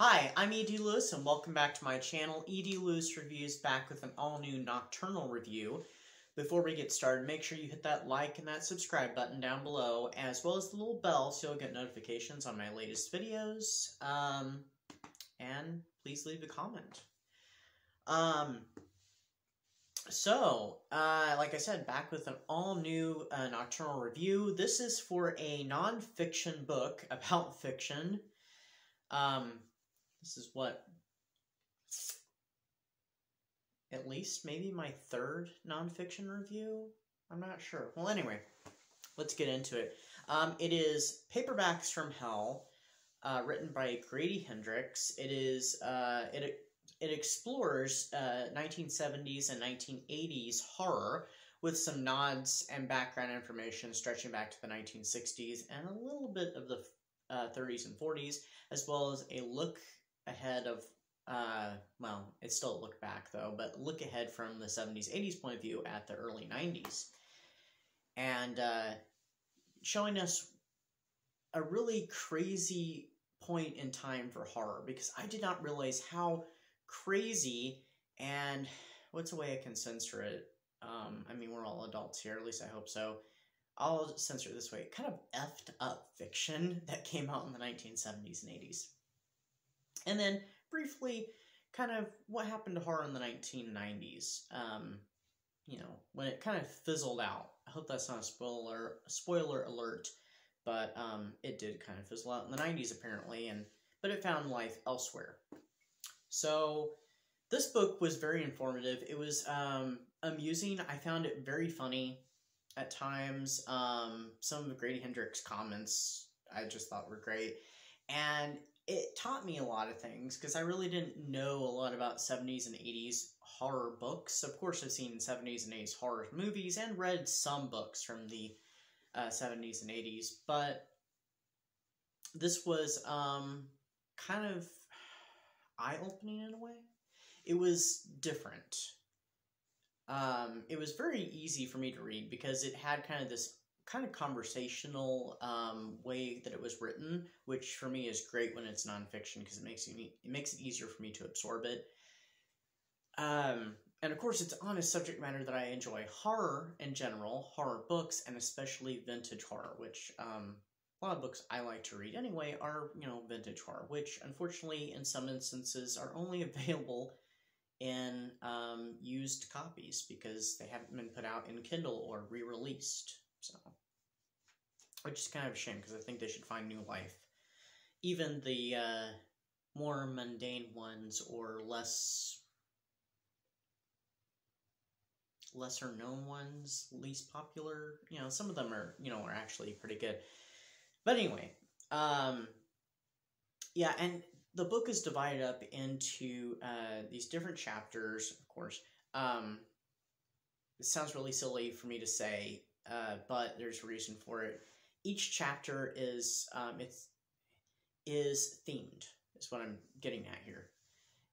Hi, I'm E.D. Lewis, and welcome back to my channel, E.D. Lewis Reviews, back with an all-new nocturnal review. Before we get started, make sure you hit that like and that subscribe button down below, as well as the little bell so you'll get notifications on my latest videos, and please leave a comment. Like I said, back with an all-new nocturnal review. This is for a non-fiction book about fiction. This is what, at least maybe my third nonfiction review? I'm not sure. Well, anyway, let's get into it. It is Paperbacks from Hell, written by Grady Hendrix. It is, it explores 1970s and 1980s horror with some nods and background information stretching back to the 1960s and a little bit of the 30s and 40s, as well as a look ahead of, well, it's still a look back though, but look ahead from the 70s, 80s point of view at the early 90s. And showing us a really crazy point in time for horror, because I did not realize how crazy, and what's a way I can censor it? I mean, we're all adults here, at least I hope so. I'll censor it this way. Kind of effed up fiction that came out in the 1970s and 80s. And then, briefly, kind of what happened to horror in the 1990s. You know, when it kind of fizzled out. I hope that's not a spoiler alert, but it did kind of fizzle out in the 90s, apparently, but it found life elsewhere. So, this book was very informative. It was amusing. I found it very funny at times. Some of Grady Hendrix comments I just thought were great. And it taught me a lot of things, because I really didn't know a lot about 70s and 80s horror books. Of course, I've seen 70s and 80s horror movies and read some books from the 70s and 80s, but this was kind of eye-opening in a way. It was different. It was very easy for me to read because it had kind of this kind of conversational way that it was written, which for me is great when it's nonfiction because it makes it easier for me to absorb it. And of course, it's on a subject matter that I enjoy: horror in general, horror books, and especially vintage horror, which a lot of books I like to read anyway are, you know, vintage horror, which unfortunately in some instances are only available in used copies because they haven't been put out in Kindle or re-released. So, which is kind of a shame because I think they should find new life. Even the more mundane ones or lesser known ones, least popular, you know, some of them are, you know, are actually pretty good. But anyway, yeah, and the book is divided up into these different chapters, of course. It sounds really silly for me to say, but there's a reason for it. Each chapter is themed, is what I'm getting at here.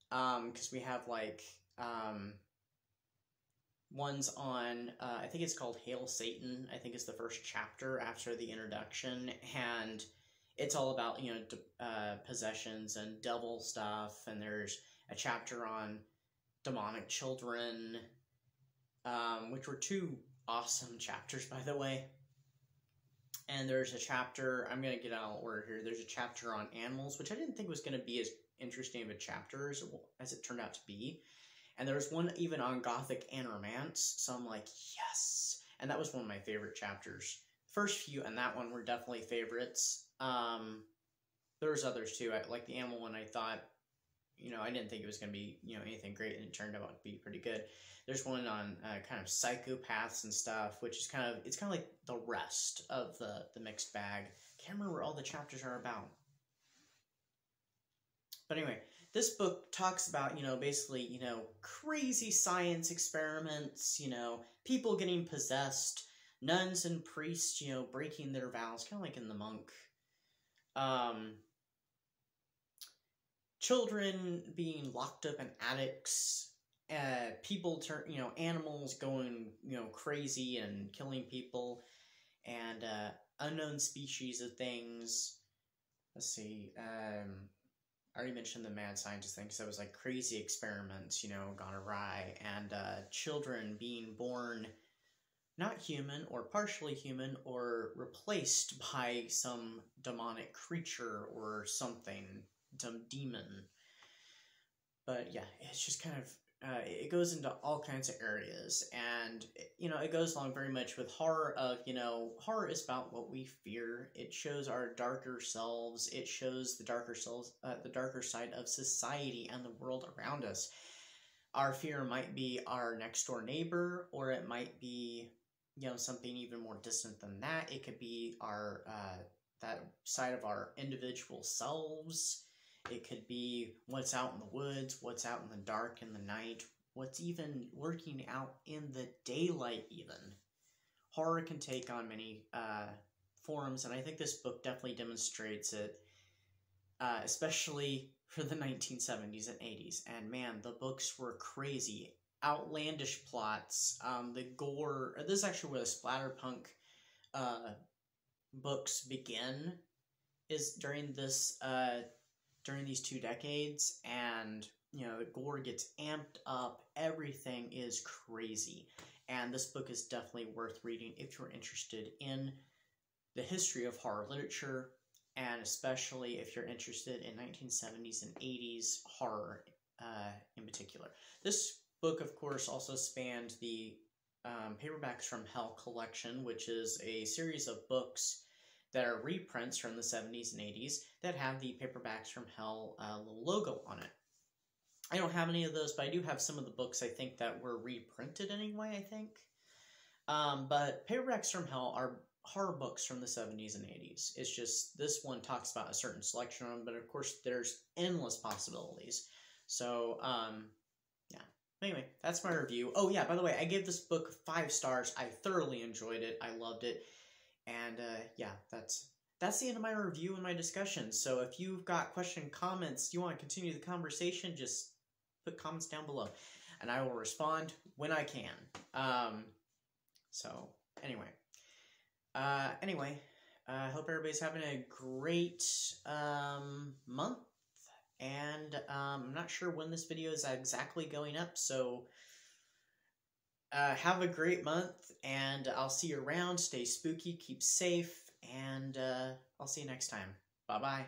Because we have, like, ones on, I think it's called Hail Satan, I think is the first chapter after the introduction, and it's all about, you know, possessions and devil stuff, and there's a chapter on demonic children, which were two awesome chapters, by the way. And there's a chapter, I'm going to get out of order here, there's a chapter on animals, which I didn't think was going to be as interesting of a chapter as it turned out to be. And there was one even on Gothic and romance, so I'm like, yes! And that was one of my favorite chapters. First few and that one were definitely favorites. There was others too. Like the animal one, I thought, you know, I didn't think it was going to be, you know, anything great, and it turned out to be pretty good. There's one on kind of psychopaths and stuff, which is kind of, it's kind of like the rest of the mixed bag. Can't remember what all the chapters are about. But anyway, this book talks about, you know, basically, you know, crazy science experiments, you know, people getting possessed, nuns and priests, you know, breaking their vows, kind of like in The Monk. Children being locked up in attics, people you know, animals going, you know, crazy and killing people, and unknown species of things. Let's see, I already mentioned the mad scientist thing, because it was like crazy experiments, you know, gone awry, and children being born not human or partially human or replaced by some demonic creature or something, some demon. But yeah, it's just kind of, it goes into all kinds of areas, and, you know, it goes along very much with horror of, you know, horror is about what we fear. It shows our darker selves. It shows the darker selves, the darker side of society and the world around us. Our fear might be our next door neighbor, or it might be, you know, something even more distant than that. It could be our, that side of our individual selves. It could be what's out in the woods, what's out in the dark in the night, what's even lurking out in the daylight even. Horror can take on many forms, and I think this book definitely demonstrates it, especially for the 1970s and 80s. And man, the books were crazy. Outlandish plots, the gore. This is actually where the splatterpunk books begin, is during this during these 2 decades, and you know, the gore gets amped up. Everything is crazy, and this book is definitely worth reading if you're interested in the history of horror literature, and especially if you're interested in 1970s and 80s horror in particular. This book, of course, also spanned the Paperbacks from Hell collection, which is a series of books that are reprints from the 70s and 80s that have the Paperbacks from Hell little logo on it. I don't have any of those, but I do have some of the books, I think, that were reprinted anyway, I think. But Paperbacks from Hell are horror books from the 70s and 80s. It's just, this one talks about a certain selection of them, but of course there's endless possibilities. So, yeah. Anyway, that's my review. Oh yeah, by the way, I gave this book 5 stars. I thoroughly enjoyed it. I loved it. And yeah, that's the end of my review and my discussion. So if you've got questions, comments, you want to continue the conversation, just put comments down below, and I will respond when I can. So anyway, I hope everybody's having a great month. And I'm not sure when this video is exactly going up, so have a great month, and I'll see you around. Stay spooky, keep safe, and I'll see you next time. Bye-bye.